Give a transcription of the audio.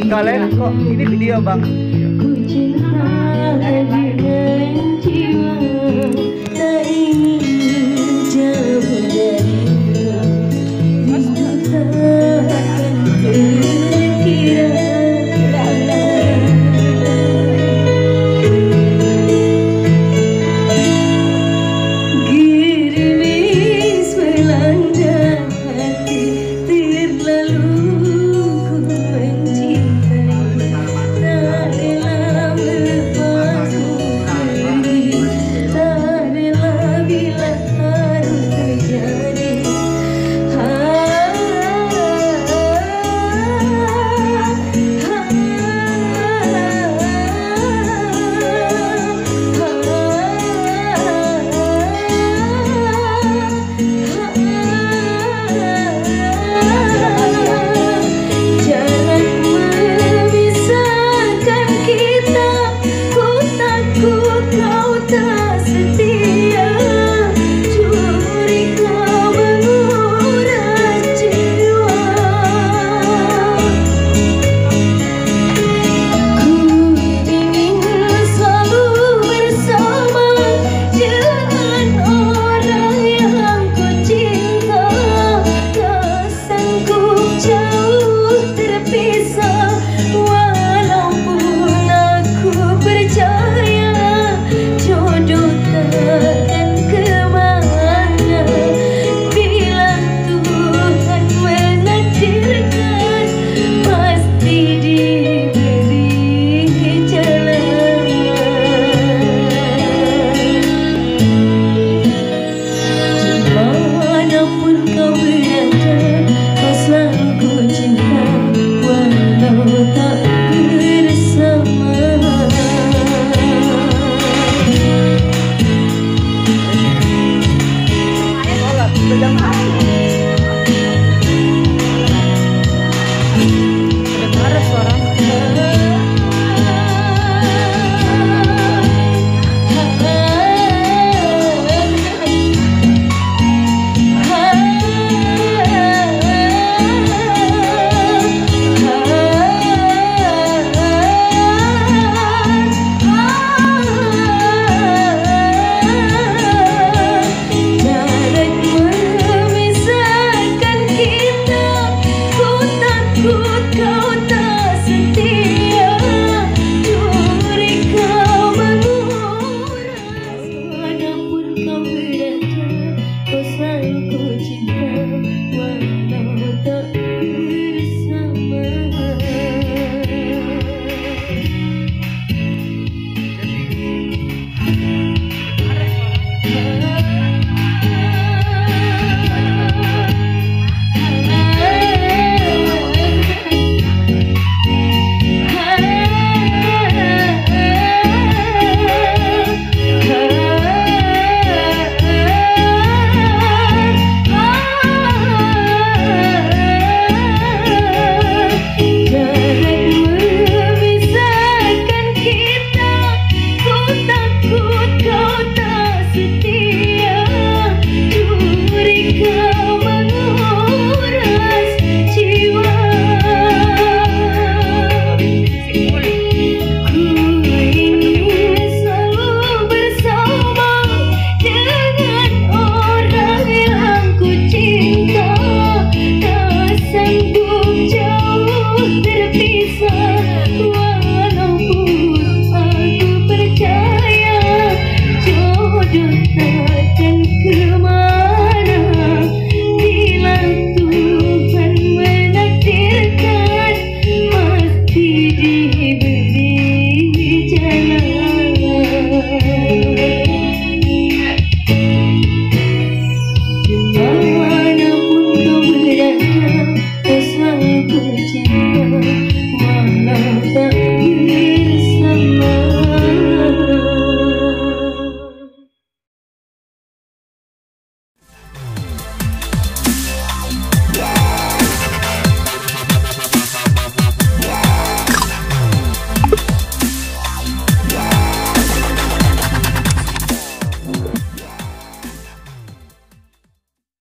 Kalian kok ini video bang? Ku cinta dengan jiwa, tak ingin jauh darimu. Rindu takkan terkira. Gerimis melanda hati, terlalu ku mencintai. Tak rela melepasmu pergi, tak rela bila harus terjadi. Jarak memisahkan kita, ku takut kau tak setia. Curiga menguras jiwa. Ku ingin selalu bersama dengan orang yang ku cinta. Tak sanggup jauh terpisah, walaupun aku percaya jodoh takkan kemana. Bila Tuhan menakdirkan, pasti diberi jalan. Dimanapun kau berada, kau selalu ku cinta, walau tak bersama. Jarak memisahkan kita, ku takut kau tak setia. Curiga menguras. Manapun kau berada, kau selalu ku cinta, walau tak bersama. Jarak memisahkan kita, ku takut kau tak setia. Curiga menguras jiwa. Ku ingin selalu bersama dengan orang yang ku cinta. Tak sanggup jauh terpisah,